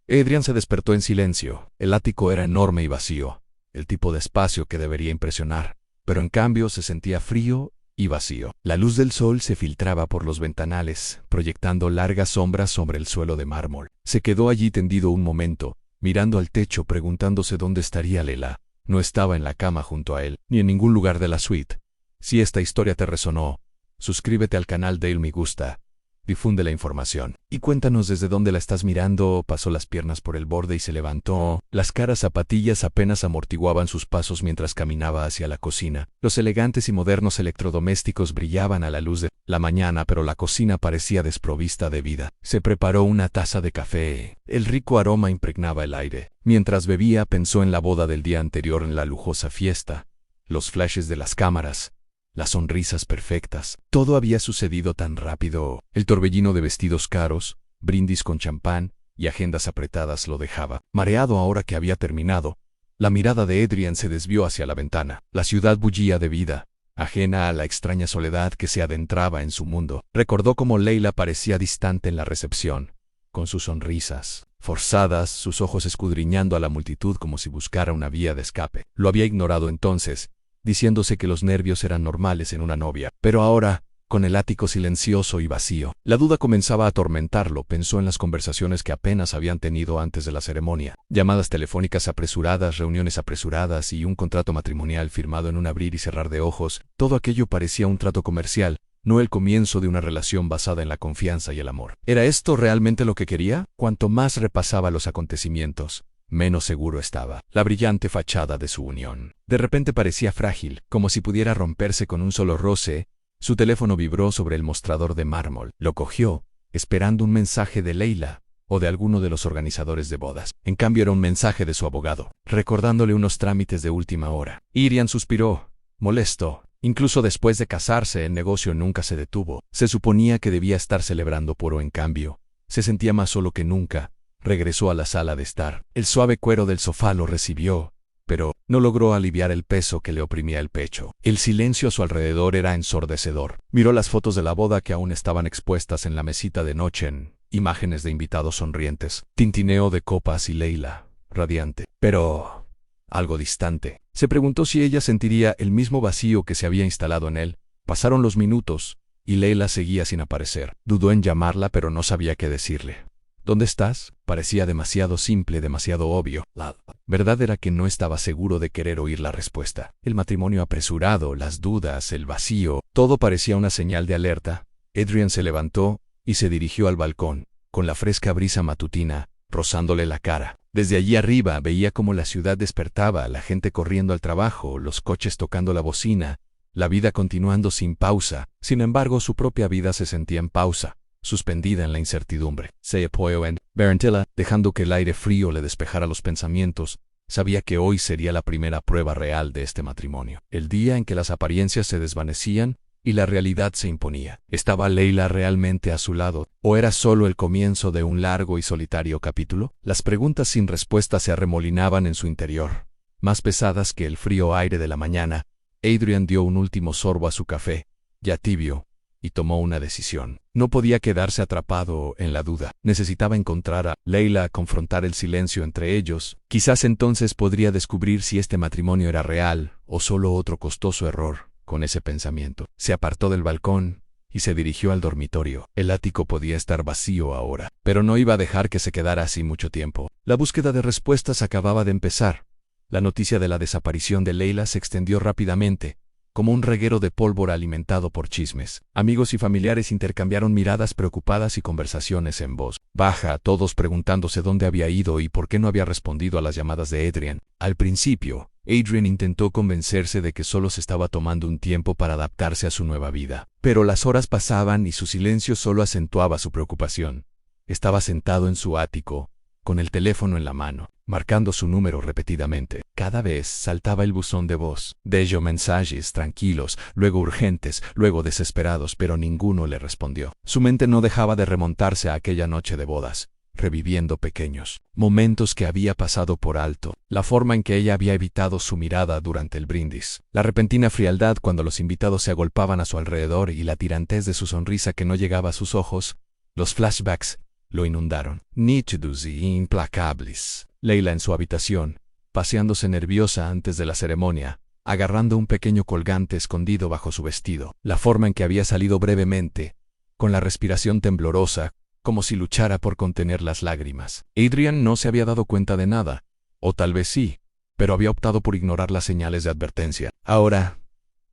Adrian se despertó en silencio. El ático era enorme y vacío, el tipo de espacio que debería impresionar, pero en cambio se sentía frío y vacío. La luz del sol se filtraba por los ventanales, proyectando largas sombras sobre el suelo de mármol. Se quedó allí tendido un momento, mirando al techo, preguntándose dónde estaría Layla. No estaba en la cama junto a él, ni en ningún lugar de la suite. Si esta historia te resonó, suscríbete al canal Dale Me Gusta. Difunde la información. Y cuéntanos desde dónde la estás mirando. Pasó las piernas por el borde y se levantó. Las caras zapatillas apenas amortiguaban sus pasos mientras caminaba hacia la cocina. Los elegantes y modernos electrodomésticos brillaban a la luz de la mañana, pero la cocina parecía desprovista de vida. Se preparó una taza de café. El rico aroma impregnaba el aire. Mientras bebía, pensó en la boda del día anterior, en la lujosa fiesta, los flashes de las cámaras, las sonrisas perfectas. Todo había sucedido tan rápido. El torbellino de vestidos caros, brindis con champán y agendas apretadas lo dejaba mareado. Ahora que había terminado, la mirada de Adrian se desvió hacia la ventana. La ciudad bullía de vida, ajena a la extraña soledad que se adentraba en su mundo. Recordó cómo Layla parecía distante en la recepción, con sus sonrisas forzadas, sus ojos escudriñando a la multitud como si buscara una vía de escape. Lo había ignorado entonces, diciéndose que los nervios eran normales en una novia. Pero ahora, con el ático silencioso y vacío, la duda comenzaba a atormentarlo. Pensó en las conversaciones que apenas habían tenido antes de la ceremonia. Llamadas telefónicas apresuradas, reuniones apresuradas y un contrato matrimonial firmado en un abrir y cerrar de ojos. Todo aquello parecía un trato comercial, no el comienzo de una relación basada en la confianza y el amor. ¿Era esto realmente lo que quería? Cuanto más repasaba los acontecimientos, menos seguro estaba. La brillante fachada de su unión de repente parecía frágil, como si pudiera romperse con un solo roce. Su teléfono vibró sobre el mostrador de mármol. Lo cogió, esperando un mensaje de Layla o de alguno de los organizadores de bodas. En cambio era un mensaje de su abogado, recordándole unos trámites de última hora. Adrian suspiró, molesto. Incluso después de casarse, el negocio nunca se detuvo. Se suponía que debía estar celebrando, pero en cambio, se sentía más solo que nunca. Regresó a la sala de estar. El suave cuero del sofá lo recibió, pero no logró aliviar el peso que le oprimía el pecho. El silencio a su alrededor era ensordecedor. Miró las fotos de la boda que aún estaban expuestas en la mesita de noche, en imágenes de invitados sonrientes, tintineo de copas y Layla, radiante, pero algo distante. Se preguntó si ella sentiría el mismo vacío que se había instalado en él. Pasaron los minutos, y Layla seguía sin aparecer. Dudó en llamarla, pero no sabía qué decirle. ¿Dónde estás? Parecía demasiado simple, demasiado obvio. La verdad era que no estaba seguro de querer oír la respuesta. El matrimonio apresurado, las dudas, el vacío, todo parecía una señal de alerta. Adrian se levantó y se dirigió al balcón, con la fresca brisa matutina rozándole la cara. Desde allí arriba veía cómo la ciudad despertaba, la gente corriendo al trabajo, los coches tocando la bocina, la vida continuando sin pausa. Sin embargo, su propia vida se sentía en pausa, suspendida en la incertidumbre. Se apoyó en Barantilla, dejando que el aire frío le despejara los pensamientos. Sabía que hoy sería la primera prueba real de este matrimonio, el día en que las apariencias se desvanecían y la realidad se imponía. ¿Estaba Layla realmente a su lado, o era solo el comienzo de un largo y solitario capítulo? Las preguntas sin respuesta se arremolinaban en su interior, más pesadas que el frío aire de la mañana. Adrian dio un último sorbo a su café, ya tibio, y tomó una decisión. No podía quedarse atrapado en la duda. Necesitaba encontrar a Layla, confrontar el silencio entre ellos. Quizás entonces podría descubrir si este matrimonio era real o solo otro costoso error. Con ese pensamiento, se apartó del balcón y se dirigió al dormitorio. El ático podía estar vacío ahora, pero no iba a dejar que se quedara así mucho tiempo. La búsqueda de respuestas acababa de empezar. La noticia de la desaparición de Layla se extendió rápidamente, como un reguero de pólvora alimentado por chismes. Amigos y familiares intercambiaron miradas preocupadas y conversaciones en voz baja, todos preguntándose dónde había ido y por qué no había respondido a las llamadas de Adrian. Al principio, Adrian intentó convencerse de que solo se estaba tomando un tiempo para adaptarse a su nueva vida. Pero las horas pasaban y su silencio solo acentuaba su preocupación. Estaba sentado en su ático, con el teléfono en la mano, marcando su número repetidamente. Cada vez saltaba el buzón de voz. De ello mensajes tranquilos, luego urgentes, luego desesperados, pero ninguno le respondió. Su mente no dejaba de remontarse a aquella noche de bodas, reviviendo pequeños momentos que había pasado por alto, la forma en que ella había evitado su mirada durante el brindis, la repentina frialdad cuando los invitados se agolpaban a su alrededor y la tirantez de su sonrisa que no llegaba a sus ojos, los flashbacks, lo inundaron. Nítidos y implacables. Leila en su habitación, paseándose nerviosa antes de la ceremonia, agarrando un pequeño colgante escondido bajo su vestido. La forma en que había salido brevemente, con la respiración temblorosa, como si luchara por contener las lágrimas. Adrian no se había dado cuenta de nada, o tal vez sí, pero había optado por ignorar las señales de advertencia. Ahora,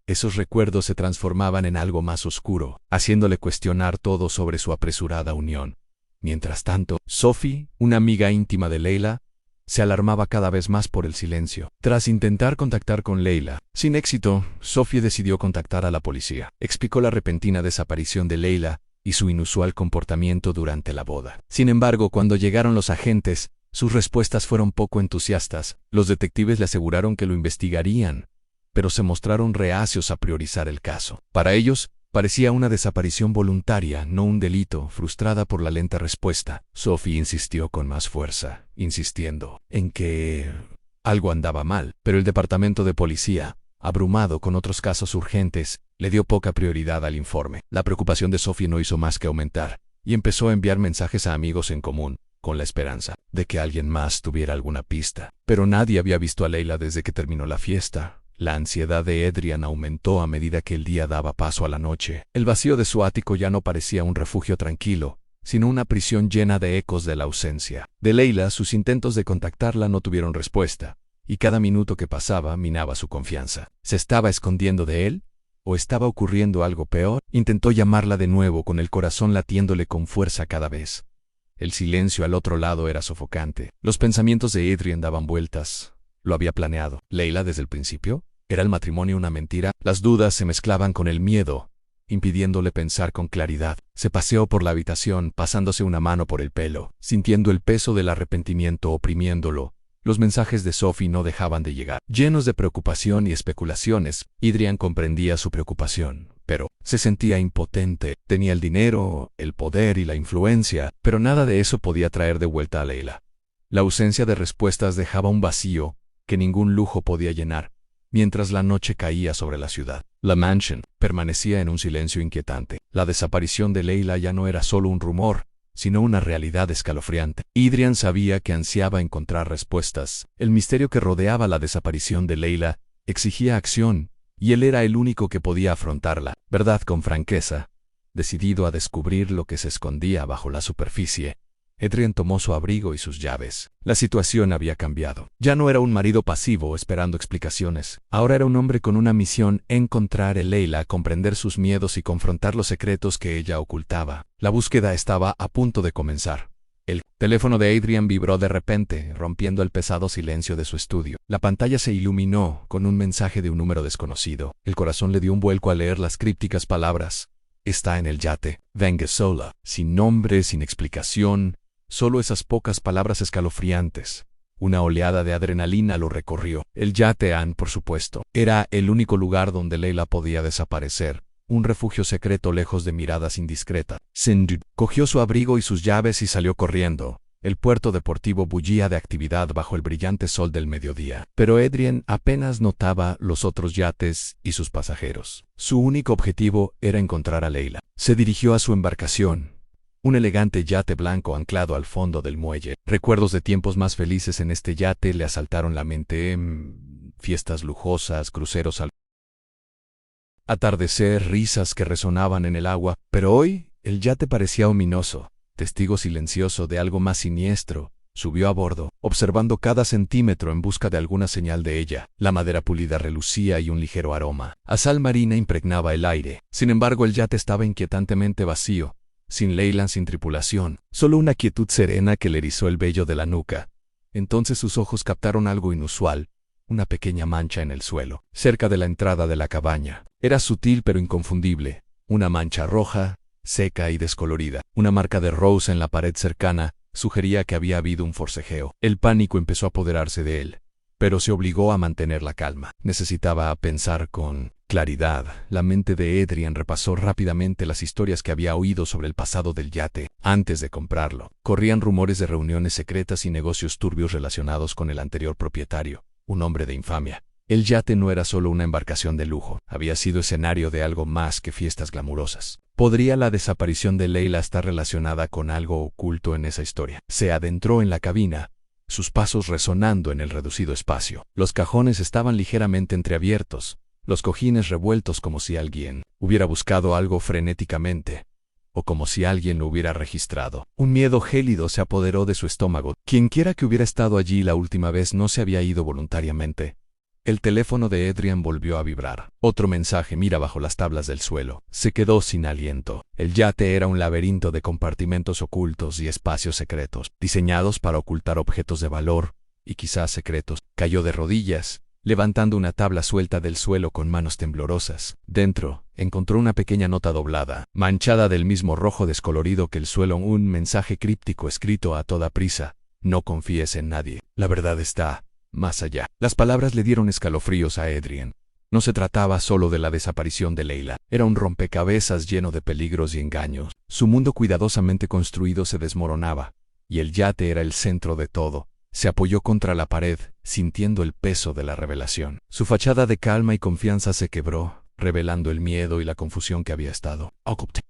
esos recuerdos se transformaban en algo más oscuro, haciéndole cuestionar todo sobre su apresurada unión. Mientras tanto, Sophie, una amiga íntima de Leila, se alarmaba cada vez más por el silencio. Tras intentar contactar con Leila, sin éxito, Sophie decidió contactar a la policía. Explicó la repentina desaparición de Leila y su inusual comportamiento durante la boda. Sin embargo, cuando llegaron los agentes, sus respuestas fueron poco entusiastas. Los detectives le aseguraron que lo investigarían, pero se mostraron reacios a priorizar el caso. Para ellos, parecía una desaparición voluntaria, no un delito. Frustrada por la lenta respuesta, Sophie insistió con más fuerza, insistiendo en que algo andaba mal, pero el departamento de policía, abrumado con otros casos urgentes, le dio poca prioridad al informe. La preocupación de Sophie no hizo más que aumentar, y empezó a enviar mensajes a amigos en común, con la esperanza de que alguien más tuviera alguna pista. Pero nadie había visto a Leila desde que terminó la fiesta. La ansiedad de Adrian aumentó a medida que el día daba paso a la noche. El vacío de su ático ya no parecía un refugio tranquilo, sino una prisión llena de ecos de la ausencia. De Leila, sus intentos de contactarla no tuvieron respuesta, y cada minuto que pasaba minaba su confianza. ¿Se estaba escondiendo de él? ¿O estaba ocurriendo algo peor? Intentó llamarla de nuevo, con el corazón latiéndole con fuerza cada vez. El silencio al otro lado era sofocante. Los pensamientos de Adrian daban vueltas. Lo había planeado. ¿Leila desde el principio? ¿Era el matrimonio una mentira? Las dudas se mezclaban con el miedo, impidiéndole pensar con claridad. Se paseó por la habitación, pasándose una mano por el pelo, sintiendo el peso del arrepentimiento oprimiéndolo. Los mensajes de Sophie no dejaban de llegar. Llenos de preocupación y especulaciones, Adrian comprendía su preocupación, pero se sentía impotente. Tenía el dinero, el poder y la influencia, pero nada de eso podía traer de vuelta a Leila. La ausencia de respuestas dejaba un vacío que ningún lujo podía llenar, mientras la noche caía sobre la ciudad. La mansión permanecía en un silencio inquietante. La desaparición de Leila ya no era solo un rumor, sino una realidad escalofriante. Adrian sabía que ansiaba encontrar respuestas. El misterio que rodeaba la desaparición de Leila exigía acción, y él era el único que podía afrontarla, verdad, con franqueza. Decidido a descubrir lo que se escondía bajo la superficie, Adrian tomó su abrigo y sus llaves. La situación había cambiado. Ya no era un marido pasivo esperando explicaciones. Ahora era un hombre con una misión: encontrar a Leila, comprender sus miedos y confrontar los secretos que ella ocultaba. La búsqueda estaba a punto de comenzar. El teléfono de Adrian vibró de repente, rompiendo el pesado silencio de su estudio. La pantalla se iluminó con un mensaje de un número desconocido. El corazón le dio un vuelco al leer las crípticas palabras: está en el yate. Venga sola. Sin nombre, sin explicación. Solo esas pocas palabras escalofriantes. Una oleada de adrenalina lo recorrió. El yate Anne, por supuesto. Era el único lugar donde Leila podía desaparecer. Un refugio secreto lejos de miradas indiscretas. Sindhu cogió su abrigo y sus llaves y salió corriendo. El puerto deportivo bullía de actividad bajo el brillante sol del mediodía. Pero Adrian apenas notaba los otros yates y sus pasajeros. Su único objetivo era encontrar a Leila. Se dirigió a su embarcación. Un elegante yate blanco anclado al fondo del muelle. Recuerdos de tiempos más felices en este yate le asaltaron la mente. Fiestas lujosas, cruceros al atardecer, risas que resonaban en el agua. Pero hoy, el yate parecía ominoso, testigo silencioso de algo más siniestro. Subió a bordo, observando cada centímetro en busca de alguna señal de ella. La madera pulida relucía y un ligero aroma a sal marina impregnaba el aire. Sin embargo, el yate estaba inquietantemente vacío. Sin Leila, sin tripulación, solo una quietud serena que le erizó el vello de la nuca. Entonces sus ojos captaron algo inusual, una pequeña mancha en el suelo, cerca de la entrada de la cabaña. Era sutil pero inconfundible, una mancha roja, seca y descolorida. Una marca de Rose en la pared cercana sugería que había habido un forcejeo. El pánico empezó a apoderarse de él, pero se obligó a mantener la calma. Necesitaba pensar con claridad. La mente de Adrian repasó rápidamente las historias que había oído sobre el pasado del yate. Antes de comprarlo, corrían rumores de reuniones secretas y negocios turbios relacionados con el anterior propietario, un hombre de infamia. El yate no era solo una embarcación de lujo, había sido escenario de algo más que fiestas glamurosas. ¿Podría la desaparición de Leila estar relacionada con algo oculto en esa historia? Se adentró en la cabina, sus pasos resonando en el reducido espacio. Los cajones estaban ligeramente entreabiertos, los cojines revueltos como si alguien hubiera buscado algo frenéticamente, o como si alguien lo hubiera registrado. Un miedo gélido se apoderó de su estómago. Quienquiera que hubiera estado allí la última vez no se había ido voluntariamente. El teléfono de Adrian volvió a vibrar. Otro mensaje: mira bajo las tablas del suelo. Se quedó sin aliento. El yate era un laberinto de compartimentos ocultos y espacios secretos, diseñados para ocultar objetos de valor, y quizás secretos. Cayó de rodillas, levantando una tabla suelta del suelo con manos temblorosas. Dentro, encontró una pequeña nota doblada, manchada del mismo rojo descolorido que el suelo, un mensaje críptico escrito a toda prisa: no confíes en nadie. La verdad está más allá. Las palabras le dieron escalofríos a Adrian. No se trataba solo de la desaparición de Leila, era un rompecabezas lleno de peligros y engaños. Su mundo cuidadosamente construido se desmoronaba, y el yate era el centro de todo. Se apoyó contra la pared, sintiendo el peso de la revelación. Su fachada de calma y confianza se quebró, revelando el miedo y la confusión que había estado.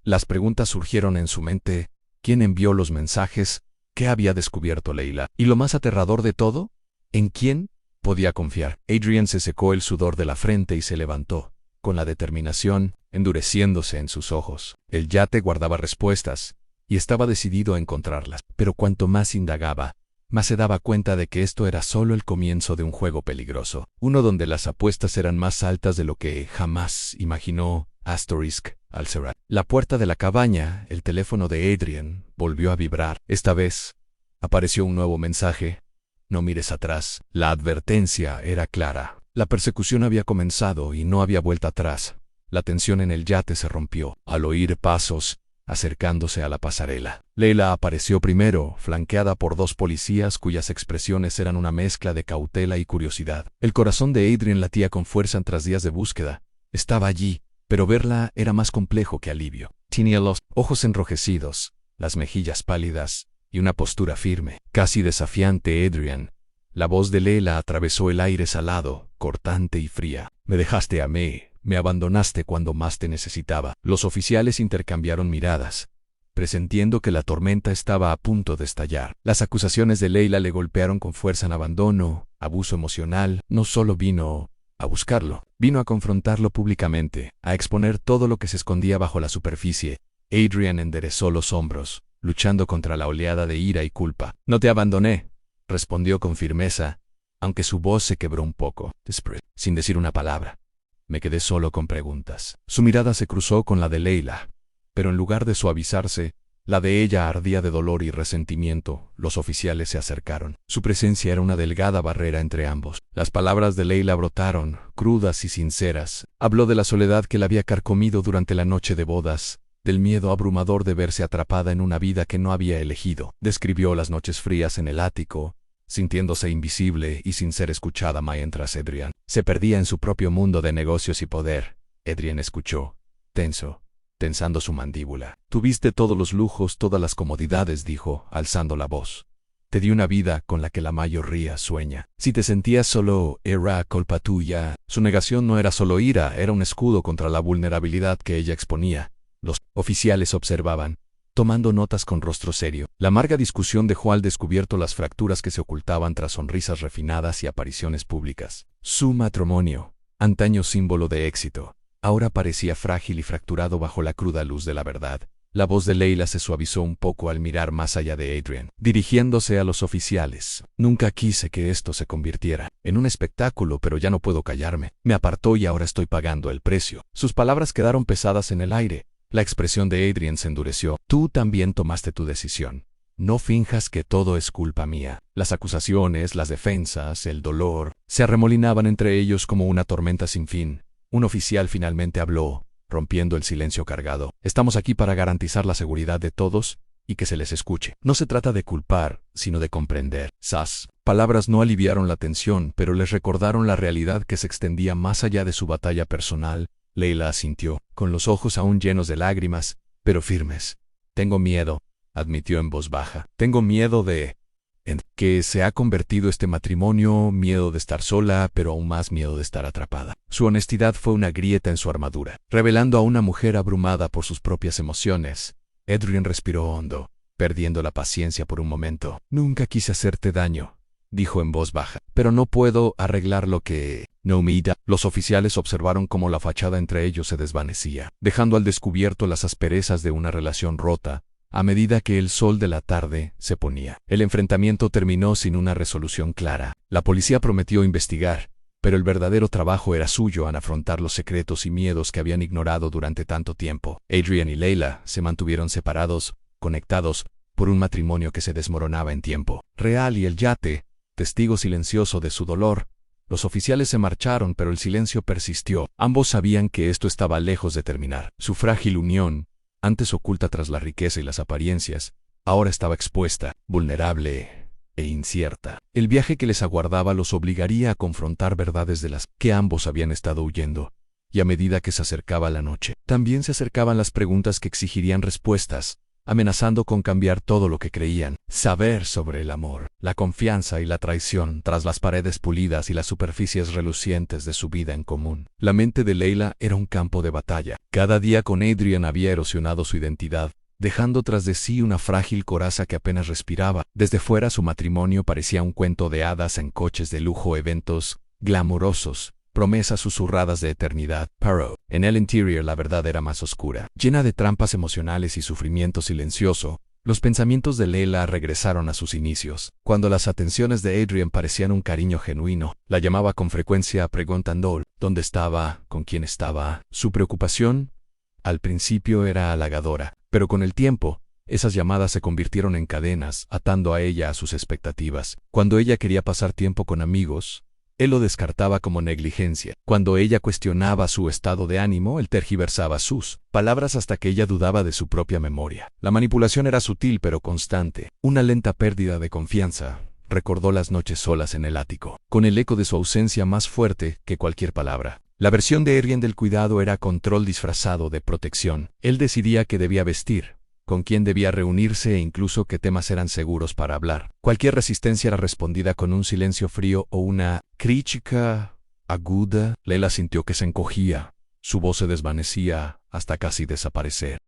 Las preguntas surgieron en su mente: ¿quién envió los mensajes? ¿Qué había descubierto Leila? Y lo más aterrador de todo, ¿en quién podía confiar? Adrian se secó el sudor de la frente y se levantó, con la determinación endureciéndose en sus ojos. El yate guardaba respuestas, y estaba decidido a encontrarlas. Pero cuanto más indagaba, más se daba cuenta de que esto era solo el comienzo de un juego peligroso, uno donde las apuestas eran más altas de lo que jamás imaginó Asterisk Alcerat. La puerta de la cabaña, el teléfono de Adrian, volvió a vibrar. Esta vez apareció un nuevo mensaje: no mires atrás. La advertencia era clara. La persecución había comenzado y no había vuelta atrás. La tensión en el yate se rompió al oír pasos acercándose a la pasarela. Leila apareció primero, flanqueada por dos policías cuyas expresiones eran una mezcla de cautela y curiosidad. El corazón de Adrian latía con fuerza tras días de búsqueda. Estaba allí, pero verla era más complejo que alivio. Tenía los ojos enrojecidos, las mejillas pálidas, y una postura firme, casi desafiante. Adrian. La voz de Leila atravesó el aire salado, cortante y fría. Me dejaste a mí. Me abandonaste cuando más te necesitaba. Los oficiales intercambiaron miradas, presintiendo que la tormenta estaba a punto de estallar. Las acusaciones de Leila le golpearon con fuerza en abandono, abuso emocional. No solo vino a buscarlo, vino a confrontarlo públicamente, a exponer todo lo que se escondía bajo la superficie. Adrian enderezó los hombros, luchando contra la oleada de ira y culpa. No te abandoné, respondió con firmeza, aunque su voz se quebró un poco. Sin decir una palabra, me quedé solo con preguntas. Su mirada se cruzó con la de Leila, pero en lugar de suavizarse, la de ella ardía de dolor y resentimiento. Los oficiales se acercaron. Su presencia era una delgada barrera entre ambos. Las palabras de Leila brotaron, crudas y sinceras. Habló de la soledad que la había carcomido durante la noche de bodas, del miedo abrumador de verse atrapada en una vida que no había elegido. Describió las noches frías en el ático, sintiéndose invisible y sin ser escuchada mientras Adrian se perdía en su propio mundo de negocios y poder. Adrian escuchó, tensando su mandíbula. Tuviste todos los lujos, todas las comodidades, dijo, alzando la voz. Te di una vida con la que la mayoría sueña. Si te sentías solo, era culpa tuya. Su negación no era solo ira, era un escudo contra la vulnerabilidad que ella exponía. Los oficiales observaban, tomando notas con rostro serio. La amarga discusión dejó al descubierto las fracturas que se ocultaban tras sonrisas refinadas y apariciones públicas. Su matrimonio, antaño símbolo de éxito, ahora parecía frágil y fracturado bajo la cruda luz de la verdad. La voz de Leila se suavizó un poco al mirar más allá de Adrian, dirigiéndose a los oficiales. Nunca quise que esto se convirtiera en un espectáculo, pero ya no puedo callarme. Me apartó y ahora estoy pagando el precio. Sus palabras quedaron pesadas en el aire. La expresión de Adrian se endureció. Tú también tomaste tu decisión. No finjas que todo es culpa mía. Las acusaciones, las defensas, el dolor, se arremolinaban entre ellos como una tormenta sin fin. Un oficial finalmente habló, rompiendo el silencio cargado. Estamos aquí para garantizar la seguridad de todos y que se les escuche. No se trata de culpar, sino de comprender. Sas. Palabras no aliviaron la tensión, pero les recordaron la realidad que se extendía más allá de su batalla personal. Leila asintió, con los ojos aún llenos de lágrimas, pero firmes. Tengo miedo, admitió en voz baja. Tengo miedo de ¿En qué se ha convertido este matrimonio? Miedo de estar sola, pero aún más miedo de estar atrapada. Su honestidad fue una grieta en su armadura, revelando a una mujer abrumada por sus propias emociones. Adrian respiró hondo, perdiendo la paciencia por un momento. Nunca quise hacerte daño, dijo en voz baja, pero no puedo arreglar lo que... No mida. Los oficiales observaron cómo la fachada entre ellos se desvanecía, dejando al descubierto las asperezas de una relación rota, a medida que el sol de la tarde se ponía. El enfrentamiento terminó sin una resolución clara. La policía prometió investigar, pero el verdadero trabajo era suyo al afrontar los secretos y miedos que habían ignorado durante tanto tiempo. Adrian y Leila se mantuvieron separados, conectados, por un matrimonio que se desmoronaba en tiempo real y el yate, testigo silencioso de su dolor. Los oficiales se marcharon, pero el silencio persistió. Ambos sabían que esto estaba lejos de terminar. Su frágil unión, antes oculta tras la riqueza y las apariencias, ahora estaba expuesta, vulnerable e incierta. El viaje que les aguardaba los obligaría a confrontar verdades de las que ambos habían estado huyendo, y a medida que se acercaba la noche, también se acercaban las preguntas que exigirían respuestas, amenazando con cambiar todo lo que creían saber sobre el amor, la confianza y la traición tras las paredes pulidas y las superficies relucientes de su vida en común. La mente de Leila era un campo de batalla. Cada día con Adrian había erosionado su identidad, dejando tras de sí una frágil coraza que apenas respiraba. Desde fuera su matrimonio parecía un cuento de hadas en coches de lujo, eventos glamurosos, promesas susurradas de eternidad. Pero, en el interior la verdad era más oscura, llena de trampas emocionales y sufrimiento silencioso. Los pensamientos de Leila regresaron a sus inicios, cuando las atenciones de Adrian parecían un cariño genuino. La llamaba con frecuencia preguntando dónde estaba, con quién estaba. Su preocupación, al principio, era halagadora, pero con el tiempo, esas llamadas se convirtieron en cadenas, atando a ella a sus expectativas. Cuando ella quería pasar tiempo con amigos, él lo descartaba como negligencia. Cuando ella cuestionaba su estado de ánimo, él tergiversaba sus palabras hasta que ella dudaba de su propia memoria. La manipulación era sutil pero constante. Una lenta pérdida de confianza. Recordó las noches solas en el ático, con el eco de su ausencia más fuerte que cualquier palabra. La versión de Adrian del cuidado era control disfrazado de protección. Él decidía qué debía vestir, con quién debía reunirse e incluso qué temas eran seguros para hablar. Cualquier resistencia era respondida con un silencio frío o una crítica aguda. Leila sintió que se encogía, su voz se desvanecía hasta casi desaparecer.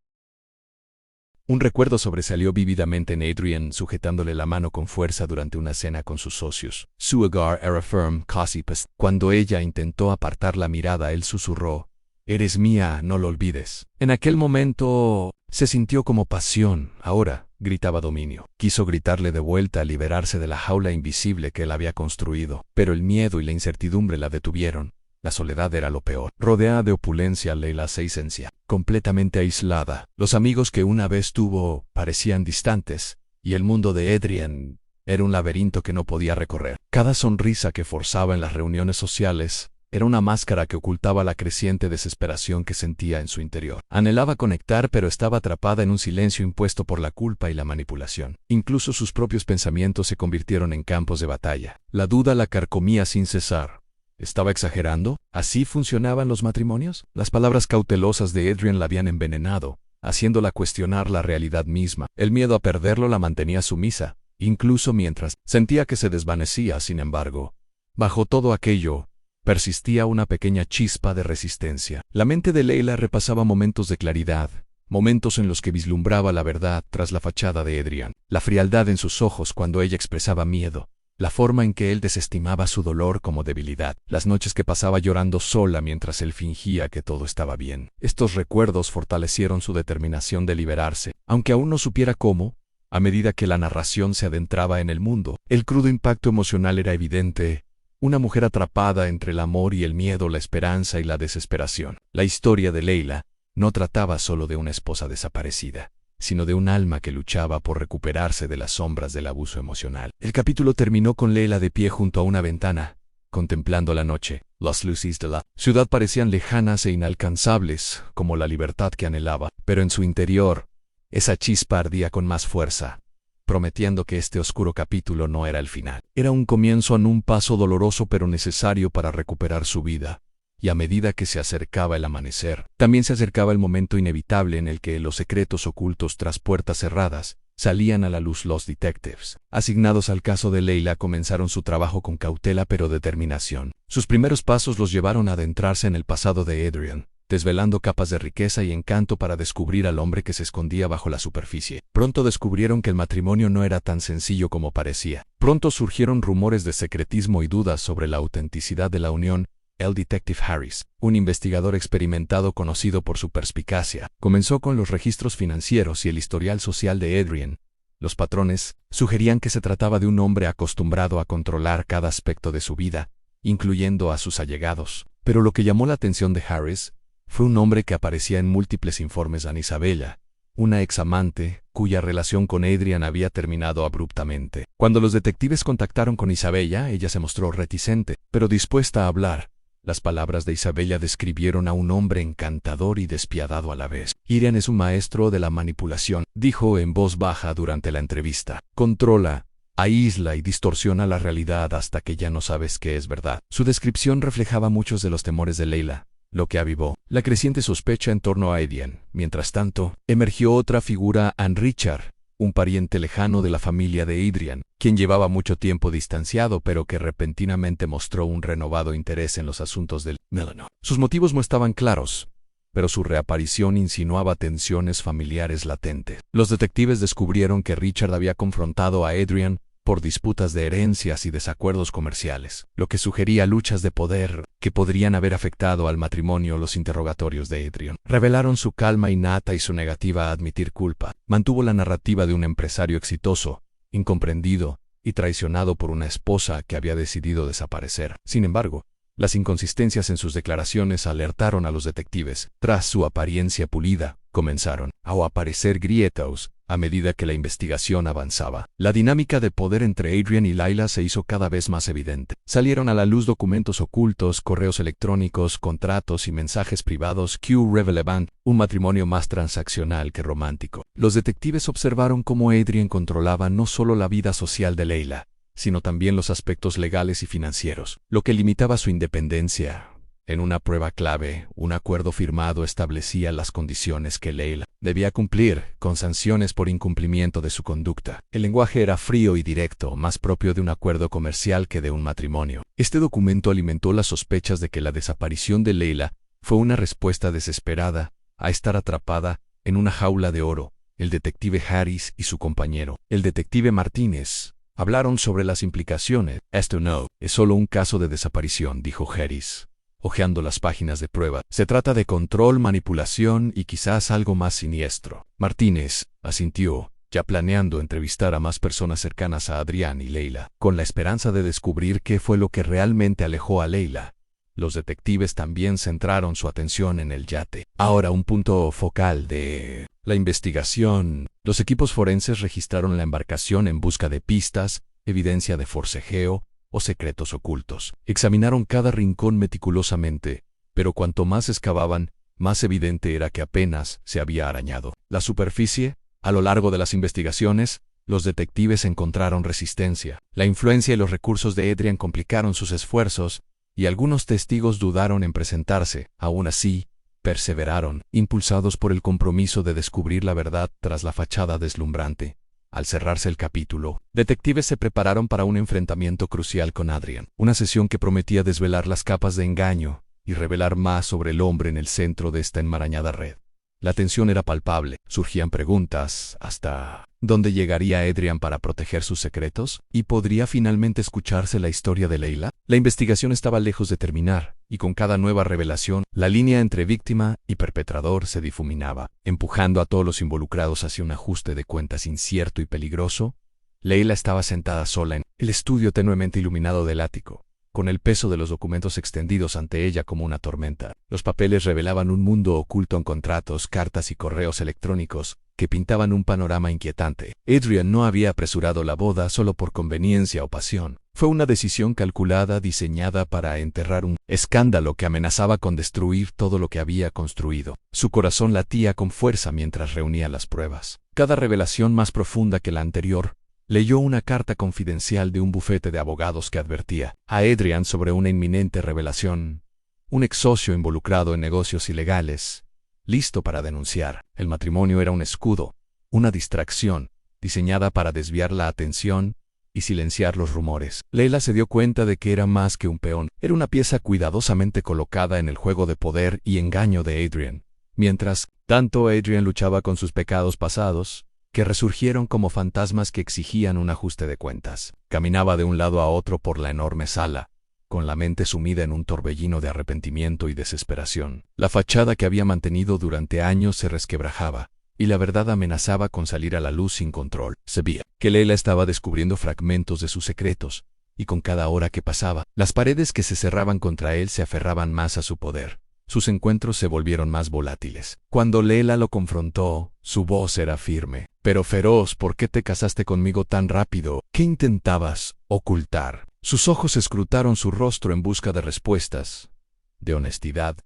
Un recuerdo sobresalió vívidamente en Adrian, sujetándole la mano con fuerza durante una cena con sus socios. Su hogar era firm, casi pesado. Cuando ella intentó apartar la mirada, él susurró: «Eres mía, no lo olvides». En aquel momento se sintió como pasión. Ahora gritaba dominio. Quiso gritarle de vuelta a liberarse de la jaula invisible que él había construido, pero el miedo y la incertidumbre la detuvieron. La soledad era lo peor. Rodeada de opulencia, Leila se sentía completamente aislada. Los amigos que una vez tuvo parecían distantes, y el mundo de Adrian era un laberinto que no podía recorrer. Cada sonrisa que forzaba en las reuniones sociales era una máscara que ocultaba la creciente desesperación que sentía en su interior. Anhelaba conectar, pero estaba atrapada en un silencio impuesto por la culpa y la manipulación. Incluso sus propios pensamientos se convirtieron en campos de batalla. La duda la carcomía sin cesar. ¿Estaba exagerando? ¿Así funcionaban los matrimonios? Las palabras cautelosas de Adrian la habían envenenado, haciéndola cuestionar la realidad misma. El miedo a perderlo la mantenía sumisa, incluso mientras sentía que se desvanecía. Sin embargo, bajo todo aquello, persistía una pequeña chispa de resistencia. La mente de Leila repasaba momentos de claridad, momentos en los que vislumbraba la verdad tras la fachada de Adrian, la frialdad en sus ojos cuando ella expresaba miedo, la forma en que él desestimaba su dolor como debilidad, las noches que pasaba llorando sola mientras él fingía que todo estaba bien. Estos recuerdos fortalecieron su determinación de liberarse, aunque aún no supiera cómo. A medida que la narración se adentraba en el mundo, el crudo impacto emocional era evidente. Una mujer atrapada entre el amor y el miedo, la esperanza y la desesperación. La historia de Leila no trataba solo de una esposa desaparecida, sino de un alma que luchaba por recuperarse de las sombras del abuso emocional. El capítulo terminó con Leila de pie junto a una ventana, contemplando la noche. Las luces de la ciudad parecían lejanas e inalcanzables, como la libertad que anhelaba, pero en su interior, esa chispa ardía con más fuerza, prometiendo que este oscuro capítulo no era el final. Era un comienzo en un paso doloroso pero necesario para recuperar su vida. Y a medida que se acercaba el amanecer, también se acercaba el momento inevitable en el que los secretos ocultos tras puertas cerradas salían a la luz los detectives, asignados al caso de Leila, comenzaron su trabajo con cautela pero determinación. Sus primeros pasos los llevaron a adentrarse en el pasado de Adrian, desvelando capas de riqueza y encanto para descubrir al hombre que se escondía bajo la superficie. Pronto descubrieron que el matrimonio no era tan sencillo como parecía. Pronto surgieron rumores de secretismo y dudas sobre la autenticidad de la unión. El detective Harris, un investigador experimentado conocido por su perspicacia, comenzó con los registros financieros y el historial social de Adrian. Los patrones sugerían que se trataba de un hombre acostumbrado a controlar cada aspecto de su vida, incluyendo a sus allegados. Pero lo que llamó la atención de Harris fue un hombre que aparecía en múltiples informes a Isabella, una examante cuya relación con Adrian había terminado abruptamente. Cuando los detectives contactaron con Isabella, ella se mostró reticente, pero dispuesta a hablar. Las palabras de Isabella describieron a un hombre encantador y despiadado a la vez. Adrian es un maestro de la manipulación, dijo en voz baja durante la entrevista. Controla, aísla y distorsiona la realidad hasta que ya no sabes qué es verdad. Su descripción reflejaba muchos de los temores de Leila, lo que avivó la creciente sospecha en torno a Adrian. Mientras tanto, emergió otra figura, Ann Richard, un pariente lejano de la familia de Adrian, quien llevaba mucho tiempo distanciado pero que repentinamente mostró un renovado interés en los asuntos del Milano. Sus motivos no estaban claros, pero su reaparición insinuaba tensiones familiares latentes. Los detectives descubrieron que Richard había confrontado a Adrian por disputas de herencias y desacuerdos comerciales, lo que sugería luchas de poder que podrían haber afectado al matrimonio. Los interrogatorios de Adrian revelaron su calma innata y su negativa a admitir culpa. Mantuvo la narrativa de un empresario exitoso, incomprendido y traicionado por una esposa que había decidido desaparecer. Sin embargo, las inconsistencias en sus declaraciones alertaron a los detectives. Tras su apariencia pulida, comenzaron a aparecer grietas a medida que la investigación avanzaba. La dinámica de poder entre Adrian y Leila se hizo cada vez más evidente. Salieron a la luz documentos ocultos, correos electrónicos, contratos y mensajes privados que revelaban un matrimonio más transaccional que romántico. Los detectives observaron cómo Adrian controlaba no solo la vida social de Leila, sino también los aspectos legales y financieros, lo que limitaba su independencia. En una prueba clave, un acuerdo firmado establecía las condiciones que Leila debía cumplir, con sanciones por incumplimiento de su conducta. El lenguaje era frío y directo, más propio de un acuerdo comercial que de un matrimonio. Este documento alimentó las sospechas de que la desaparición de Leila fue una respuesta desesperada a estar atrapada en una jaula de oro. El detective Harris y su compañero, el detective Martínez, hablaron sobre las implicaciones. Esto no es solo un caso de desaparición, dijo Harris, hojeando las páginas de prueba. Se trata de control, manipulación y quizás algo más siniestro. Martínez asintió, ya planeando entrevistar a más personas cercanas a Adrian y Leila, con la esperanza de descubrir qué fue lo que realmente alejó a Leila. Los detectives también centraron su atención en el yate, ahora un punto focal de la investigación. Los equipos forenses registraron la embarcación en busca de pistas, evidencia de forcejeo o secretos ocultos. Examinaron cada rincón meticulosamente, pero cuanto más excavaban, más evidente era que apenas se había arañado la superficie. A lo largo de las investigaciones, los detectives encontraron resistencia. La influencia y los recursos de Adrian complicaron sus esfuerzos, y algunos testigos dudaron en presentarse. Aún así, perseveraron, impulsados por el compromiso de descubrir la verdad tras la fachada deslumbrante. Al cerrarse el capítulo, detectives se prepararon para un enfrentamiento crucial con Adrian, una sesión que prometía desvelar las capas de engaño y revelar más sobre el hombre en el centro de esta enmarañada red. La tensión era palpable, surgían preguntas, ¿hasta dónde llegaría Adrian para proteger sus secretos? ¿Y podría finalmente escucharse la historia de Leila? La investigación estaba lejos de terminar, y con cada nueva revelación, la línea entre víctima y perpetrador se difuminaba, empujando a todos los involucrados hacia un ajuste de cuentas incierto y peligroso. Leila estaba sentada sola en el estudio tenuemente iluminado del ático, con el peso de los documentos extendidos ante ella como una tormenta. Los papeles revelaban un mundo oculto en contratos, cartas y correos electrónicos que pintaban un panorama inquietante. Adrian no había apresurado la boda solo por conveniencia o pasión. Fue una decisión calculada, diseñada para enterrar un escándalo que amenazaba con destruir todo lo que había construido. Su corazón latía con fuerza mientras reunía las pruebas. Cada revelación más profunda que la anterior. Leyó una carta confidencial de un bufete de abogados que advertía a Adrian sobre una inminente revelación. Un ex socio involucrado en negocios ilegales, listo para denunciar. El matrimonio era un escudo, una distracción, diseñada para desviar la atención y silenciar los rumores. Layla se dio cuenta de que era más que un peón, era una pieza cuidadosamente colocada en el juego de poder y engaño de Adrian. Mientras tanto, Adrian luchaba con sus pecados pasados, que resurgieron como fantasmas que exigían un ajuste de cuentas. Caminaba de un lado a otro por la enorme sala, con la mente sumida en un torbellino de arrepentimiento y desesperación. La fachada que había mantenido durante años se resquebrajaba, y la verdad amenazaba con salir a la luz sin control. Sabía que Layla estaba descubriendo fragmentos de sus secretos, y con cada hora que pasaba, las paredes que se cerraban contra él se aferraban más a su poder. Sus encuentros se volvieron más volátiles. Cuando Layla lo confrontó, su voz era firme, pero feroz. ¿Por qué te casaste conmigo tan rápido? ¿Qué intentabas ocultar? Sus ojos escrutaron su rostro en busca de respuestas, de honestidad.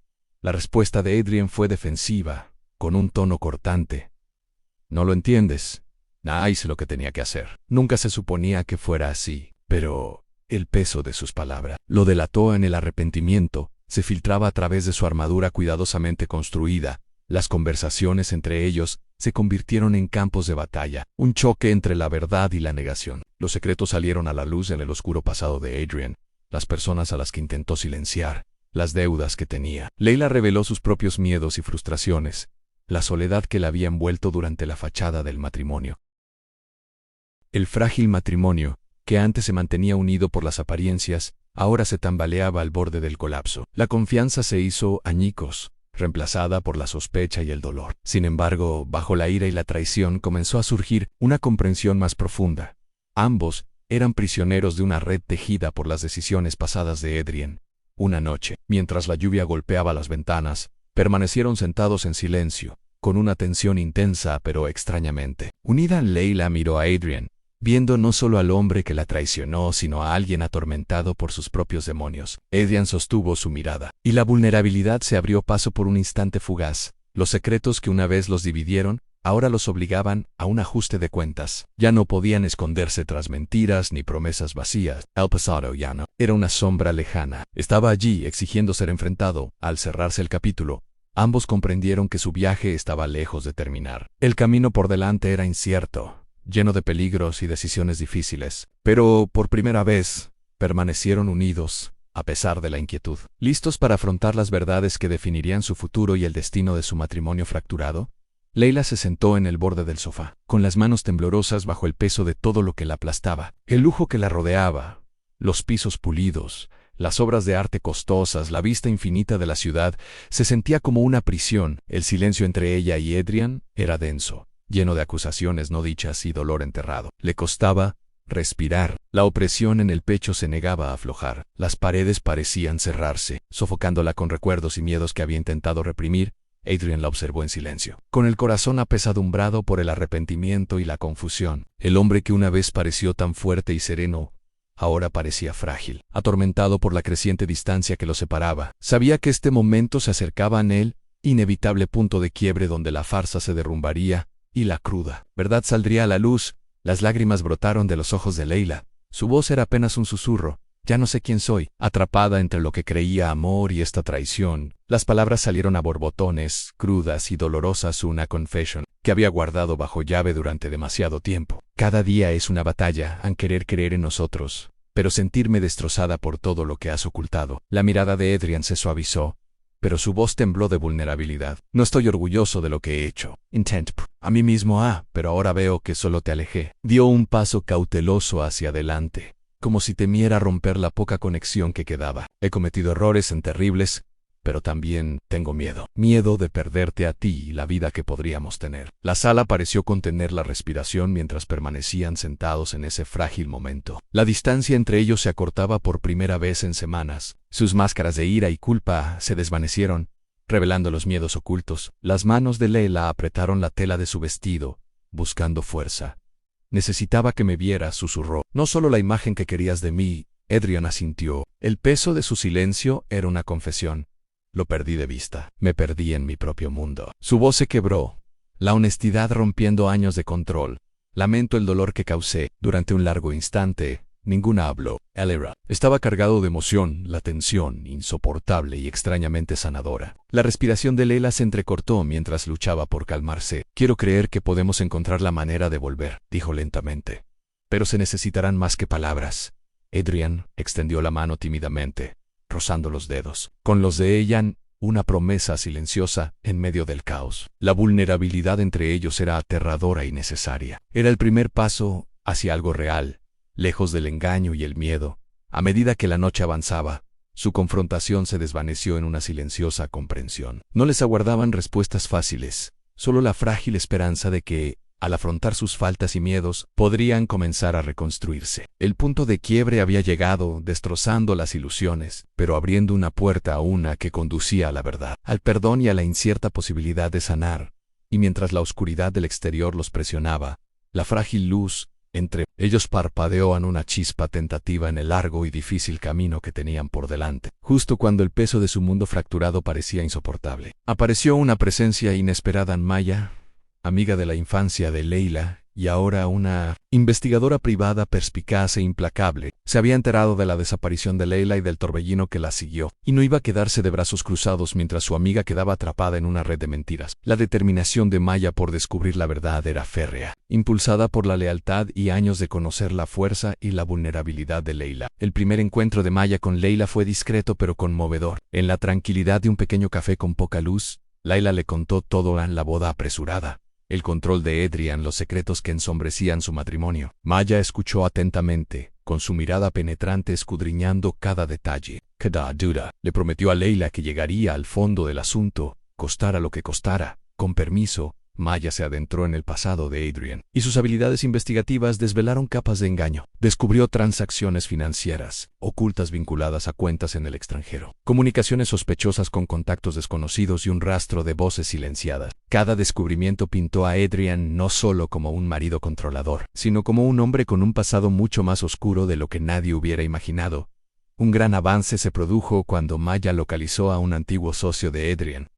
La respuesta de Adrian fue defensiva, con un tono cortante. No lo entiendes. Hice lo que tenía que hacer. Nunca se suponía que fuera así, pero el peso de sus palabras lo delató. En el arrepentimiento se filtraba a través de su armadura cuidadosamente construida. Las conversaciones entre ellos se convirtieron en campos de batalla, un choque entre la verdad y la negación. Los secretos salieron a la luz en el oscuro pasado de Adrian, las personas a las que intentó silenciar, las deudas que tenía. Layla reveló sus propios miedos y frustraciones, la soledad que la había envuelto durante la fachada del matrimonio. El frágil matrimonio, que antes se mantenía unido por las apariencias, ahora se tambaleaba al borde del colapso. La confianza se hizo añicos, reemplazada por la sospecha y el dolor. Sin embargo, bajo la ira y la traición comenzó a surgir una comprensión más profunda. Ambos eran prisioneros de una red tejida por las decisiones pasadas de Adrian. Una noche, mientras la lluvia golpeaba las ventanas, permanecieron sentados en silencio, con una tensión intensa pero extrañamente unida. Layla miró a Adrian, viendo no solo al hombre que la traicionó, sino a alguien atormentado por sus propios demonios. Adrian sostuvo su mirada, y la vulnerabilidad se abrió paso por un instante fugaz. Los secretos que una vez los dividieron, ahora los obligaban a un ajuste de cuentas. Ya no podían esconderse tras mentiras ni promesas vacías. El pasado ya no era una sombra lejana. Estaba allí, exigiendo ser enfrentado. Al cerrarse el capítulo, ambos comprendieron que su viaje estaba lejos de terminar. El camino por delante era incierto, lleno de peligros y decisiones difíciles, pero por primera vez permanecieron unidos, a pesar de la inquietud. ¿Listos para afrontar las verdades que definirían su futuro y el destino de su matrimonio fracturado? Layla se sentó en el borde del sofá, con las manos temblorosas bajo el peso de todo lo que la aplastaba. El lujo que la rodeaba, los pisos pulidos, las obras de arte costosas, la vista infinita de la ciudad, se sentía como una prisión. El silencio entre ella y Adrian era denso, lleno de acusaciones no dichas y dolor enterrado. Le costaba respirar. La opresión en el pecho se negaba a aflojar. Las paredes parecían cerrarse, sofocándola con recuerdos y miedos que había intentado reprimir. Adrian la observó en silencio, con el corazón apesadumbrado por el arrepentimiento y la confusión. El hombre que una vez pareció tan fuerte y sereno, ahora parecía frágil, atormentado por la creciente distancia que lo separaba. Sabía que este momento se acercaba a él, inevitable punto de quiebre donde la farsa se derrumbaría y la cruda verdad saldría a la luz. Las lágrimas brotaron de los ojos de Layla. Su voz era apenas un susurro. Ya no sé quién soy. Atrapada entre lo que creía amor y esta traición, las palabras salieron a borbotones, crudas y dolorosas. Una confession que había guardado bajo llave durante demasiado tiempo. Cada día es una batalla, en querer creer en nosotros, pero sentirme destrozada por todo lo que has ocultado. La mirada de Adrian se suavizó, pero su voz tembló de vulnerabilidad. No estoy orgulloso de lo que he hecho. A mí mismo, pero ahora veo que solo te alejé. Dio un paso cauteloso hacia adelante, como si temiera romper la poca conexión que quedaba. He cometido errores terribles, pero también tengo miedo. Miedo de perderte a ti y la vida que podríamos tener. La sala pareció contener la respiración mientras permanecían sentados en ese frágil momento. La distancia entre ellos se acortaba por primera vez en semanas. Sus máscaras de ira y culpa se desvanecieron, revelando los miedos ocultos. Las manos de Layla apretaron la tela de su vestido, buscando fuerza. Necesitaba que me vieras, susurró. No solo la imagen que querías de mí. Adrian asintió. El peso de su silencio era una confesión. Lo perdí de vista. Me perdí en mi propio mundo. Su voz se quebró, la honestidad rompiendo años de control. Lamento el dolor que causé. Durante un largo instante, Ninguna habló. El era estaba cargado de emoción, la tensión, insoportable y extrañamente sanadora. La respiración de Leila se entrecortó mientras luchaba por calmarse. Quiero creer que podemos encontrar la manera de volver, dijo lentamente. Pero se necesitarán más que palabras. Adrian extendió la mano tímidamente, rozando los dedos. Con los de ella, una promesa silenciosa en medio del caos. La vulnerabilidad entre ellos era aterradora y necesaria. Era el primer paso hacia algo real, lejos del engaño y el miedo. A medida que la noche avanzaba, su confrontación se desvaneció en una silenciosa comprensión. No les aguardaban respuestas fáciles, solo la frágil esperanza de que, al afrontar sus faltas y miedos, podrían comenzar a reconstruirse. El punto de quiebre había llegado, destrozando las ilusiones, pero abriendo una puerta a una que conducía a la verdad, al perdón y a la incierta posibilidad de sanar. Y mientras la oscuridad del exterior los presionaba, la frágil luz entre ellos parpadeó en una chispa tentativa en el largo y difícil camino que tenían por delante. Justo cuando el peso de su mundo fracturado parecía insoportable, apareció una presencia inesperada en Maya, amiga de la infancia de Leila, y ahora una investigadora privada perspicaz e implacable. Se había enterado de la desaparición de Leila y del torbellino que la siguió, y no iba a quedarse de brazos cruzados mientras su amiga quedaba atrapada en una red de mentiras. La determinación de Maya por descubrir la verdad era férrea, impulsada por la lealtad y años de conocer la fuerza y la vulnerabilidad de Leila. El primer encuentro de Maya con Leila fue discreto pero conmovedor. En la tranquilidad de un pequeño café con poca luz, Leila le contó todo en la boda apresurada. El control de Adrian, los secretos que ensombrecían su matrimonio. Maya escuchó atentamente, con su mirada penetrante escudriñando cada detalle. Cada duda. Le prometió a Leila que llegaría al fondo del asunto, costara lo que costara. Con permiso, Maya se adentró en el pasado de Adrian, y sus habilidades investigativas desvelaron capas de engaño. Descubrió transacciones financieras, ocultas vinculadas a cuentas en el extranjero, comunicaciones sospechosas con contactos desconocidos y un rastro de voces silenciadas. Cada descubrimiento pintó a Adrian no solo como un marido controlador, sino como un hombre con un pasado mucho más oscuro de lo que nadie hubiera imaginado. Un gran avance se produjo cuando Maya localizó a un antiguo socio de Adrian,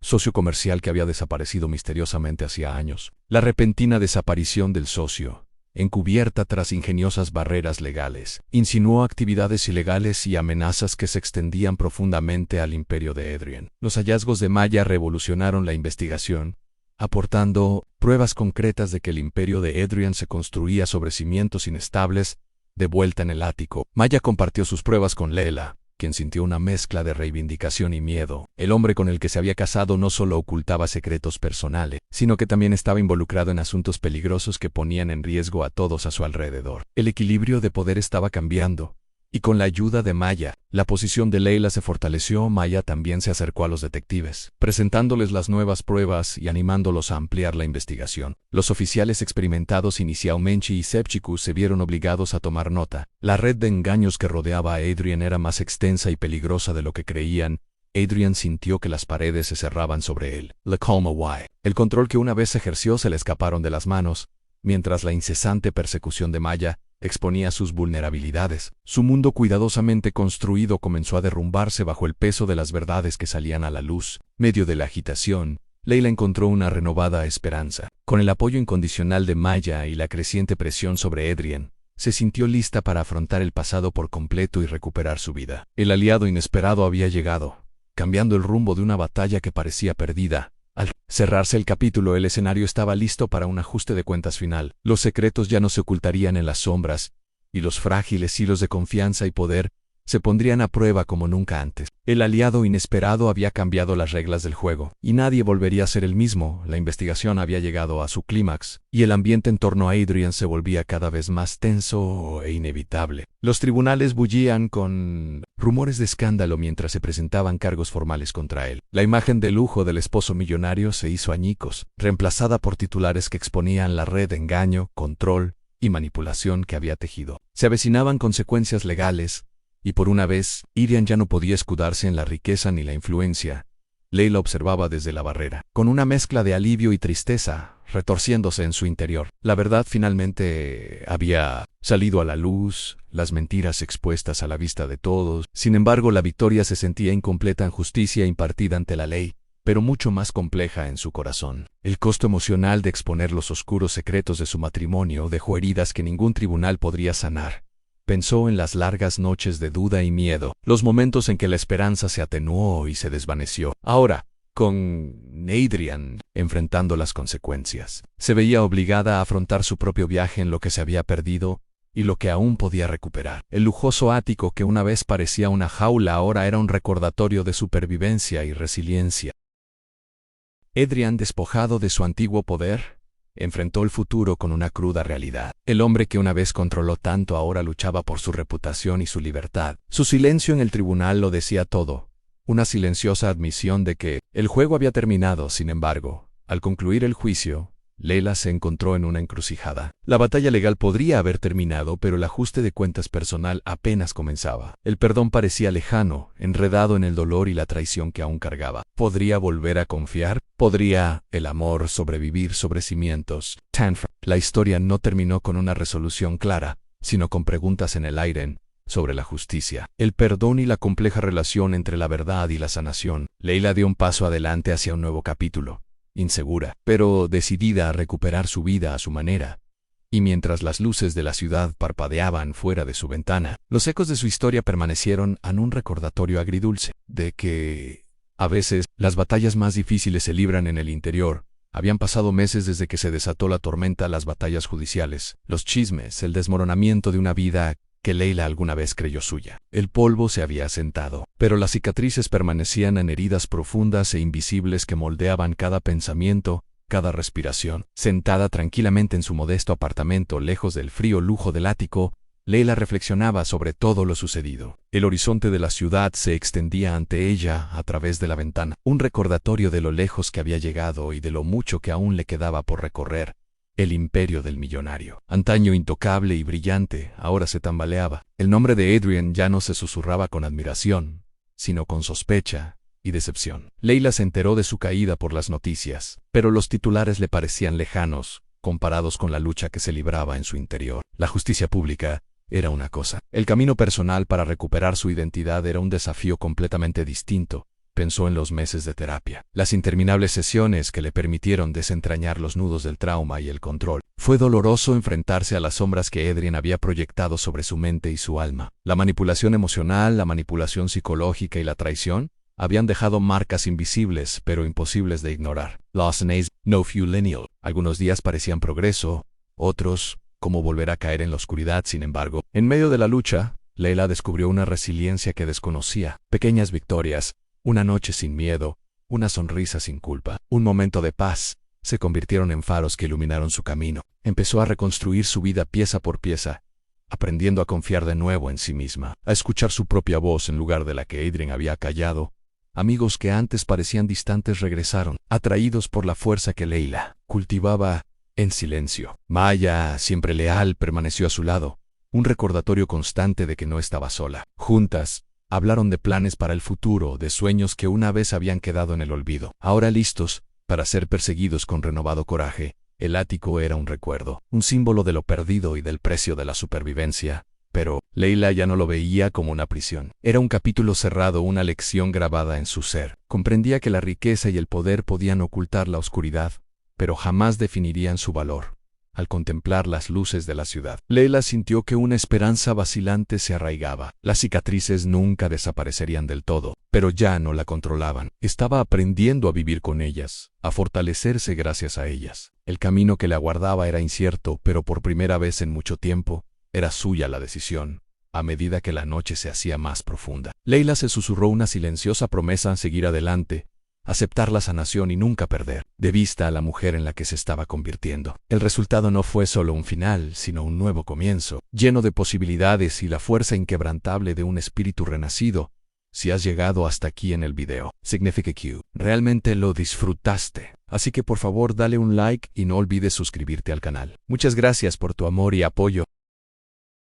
socio comercial que había desaparecido misteriosamente hacía años. La repentina desaparición del socio, encubierta tras ingeniosas barreras legales, insinuó actividades ilegales y amenazas que se extendían profundamente al imperio de Adrian. Los hallazgos de Maya revolucionaron la investigación, aportando pruebas concretas de que el imperio de Adrian se construía sobre cimientos inestables. De vuelta en el ático, Maya compartió sus pruebas con Leila, quien sintió una mezcla de reivindicación y miedo. El hombre con el que se había casado no solo ocultaba secretos personales, sino que también estaba involucrado en asuntos peligrosos que ponían en riesgo a todos a su alrededor. El equilibrio de poder estaba cambiando, y con la ayuda de Maya, la posición de Leila se fortaleció. Maya también se acercó a los detectives, presentándoles las nuevas pruebas y animándolos a ampliar la investigación. Los oficiales experimentados Iniciau Menchi y Sepchicus se vieron obligados a tomar nota. La red de engaños que rodeaba a Adrian era más extensa y peligrosa de lo que creían. Adrian sintió que las paredes se cerraban sobre él. La calma why. El control que una vez ejerció se le escaparon de las manos, mientras la incesante persecución de Maya exponía sus vulnerabilidades. Su mundo cuidadosamente construido comenzó a derrumbarse bajo el peso de las verdades que salían a la luz. Medio de la agitación, Leila encontró una renovada esperanza. Con el apoyo incondicional de Maya y la creciente presión sobre Adrian, se sintió lista para afrontar el pasado por completo y recuperar su vida. El aliado inesperado había llegado, cambiando el rumbo de una batalla que parecía perdida. Al cerrarse el capítulo, el escenario estaba listo para un ajuste de cuentas final. Los secretos ya no se ocultarían en las sombras, y los frágiles hilos de confianza y poder se pondrían a prueba como nunca antes. El aliado inesperado había cambiado las reglas del juego, y nadie volvería a ser el mismo. La investigación había llegado a su clímax, y el ambiente en torno a Adrian se volvía cada vez más tenso e inevitable. Los tribunales bullían con rumores de escándalo mientras se presentaban cargos formales contra él. La imagen de lujo del esposo millonario se hizo añicos, reemplazada por titulares que exponían la red de engaño, control y manipulación que había tejido. Se avecinaban consecuencias legales, y por una vez, Adrian ya no podía escudarse en la riqueza ni la influencia. Leila observaba desde la barrera, con una mezcla de alivio y tristeza, retorciéndose en su interior. La verdad finalmente había salido a la luz, las mentiras expuestas a la vista de todos. Sin embargo, la victoria se sentía incompleta en justicia impartida ante la ley, pero mucho más compleja en su corazón. El costo emocional de exponer los oscuros secretos de su matrimonio dejó heridas que ningún tribunal podría sanar. Pensó en las largas noches de duda y miedo, los momentos en que la esperanza se atenuó y se desvaneció. Ahora, con Adrian enfrentando las consecuencias, se veía obligada a afrontar su propio viaje en lo que se había perdido y lo que aún podía recuperar. El lujoso ático que una vez parecía una jaula ahora era un recordatorio de supervivencia y resiliencia. Adrian, despojado de su antiguo poder, enfrentó el futuro con una cruda realidad. El hombre que una vez controló tanto ahora luchaba por su reputación y su libertad. Su silencio en el tribunal lo decía todo, una silenciosa admisión de que el juego había terminado. Sin embargo, al concluir el juicio, Leila se encontró en una encrucijada. La batalla legal podría haber terminado, pero el ajuste de cuentas personal apenas comenzaba. El perdón parecía lejano, enredado en el dolor y la traición que aún cargaba. ¿Podría volver a confiar? ¿Podría el amor sobrevivir sobre cimientos tan frágiles? La historia no terminó con una resolución clara, sino con preguntas en el aire sobre la justicia, el perdón y la compleja relación entre la verdad y la sanación. Leila dio un paso adelante hacia un nuevo capítulo, insegura, pero decidida a recuperar su vida a su manera. Y mientras las luces de la ciudad parpadeaban fuera de su ventana, los ecos de su historia permanecieron en un recordatorio agridulce, de que, a veces, las batallas más difíciles se libran en el interior. Habían pasado meses desde que se desató la tormenta, las batallas judiciales, los chismes, el desmoronamiento de una vida que Leila alguna vez creyó suya. El polvo se había asentado, pero las cicatrices permanecían en heridas profundas e invisibles que moldeaban cada pensamiento, cada respiración. Sentada tranquilamente en su modesto apartamento, lejos del frío lujo del ático, Leila reflexionaba sobre todo lo sucedido. El horizonte de la ciudad se extendía ante ella a través de la ventana, un recordatorio de lo lejos que había llegado y de lo mucho que aún le quedaba por recorrer. El imperio del millonario, antaño intocable y brillante, ahora se tambaleaba. El nombre de Adrian ya no se susurraba con admiración, sino con sospecha y decepción. Leila se enteró de su caída por las noticias, pero los titulares le parecían lejanos, comparados con la lucha que se libraba en su interior. La justicia pública era una cosa. El camino personal para recuperar su identidad era un desafío completamente distinto. Pensó en los meses de terapia, las interminables sesiones que le permitieron desentrañar los nudos del trauma y el control. Fue doloroso enfrentarse a las sombras que Adrian había proyectado sobre su mente y su alma. La manipulación emocional, la manipulación psicológica y la traición habían dejado marcas invisibles pero imposibles de ignorar. Lost and no few lineal. Algunos días parecían progreso, otros como volver a caer en la oscuridad. Sin embargo, en medio de la lucha, Leila descubrió una resiliencia que desconocía. Pequeñas victorias, una noche sin miedo, una sonrisa sin culpa, un momento de paz, se convirtieron en faros que iluminaron su camino. Empezó a reconstruir su vida pieza por pieza, aprendiendo a confiar de nuevo en sí misma, a escuchar su propia voz en lugar de la que Adrian había callado. Amigos que antes parecían distantes regresaron, atraídos por la fuerza que Leila cultivaba en silencio. Maya, siempre leal, permaneció a su lado, un recordatorio constante de que no estaba sola. Juntas, hablaron de planes para el futuro, de sueños que una vez habían quedado en el olvido. Ahora listos para ser perseguidos con renovado coraje, el ático era un recuerdo, un símbolo de lo perdido y del precio de la supervivencia. Pero Leila ya no lo veía como una prisión. Era un capítulo cerrado, una lección grabada en su ser. Comprendía que la riqueza y el poder podían ocultar la oscuridad, pero jamás definirían su valor. Al contemplar las luces de la ciudad, Leila sintió que una esperanza vacilante se arraigaba. Las cicatrices nunca desaparecerían del todo, pero ya no la controlaban. Estaba aprendiendo a vivir con ellas, a fortalecerse gracias a ellas. El camino que le aguardaba era incierto, pero por primera vez en mucho tiempo, era suya la decisión. A medida que la noche se hacía más profunda, Leila se susurró una silenciosa promesa: seguir adelante, aceptar la sanación y nunca perder de vista a la mujer en la que se estaba convirtiendo. El resultado no fue solo un final, sino un nuevo comienzo, lleno de posibilidades y la fuerza inquebrantable de un espíritu renacido. Si has llegado hasta aquí en el video, significa que realmente lo disfrutaste. Así que por favor dale un like y no olvides suscribirte al canal. Muchas gracias por tu amor y apoyo.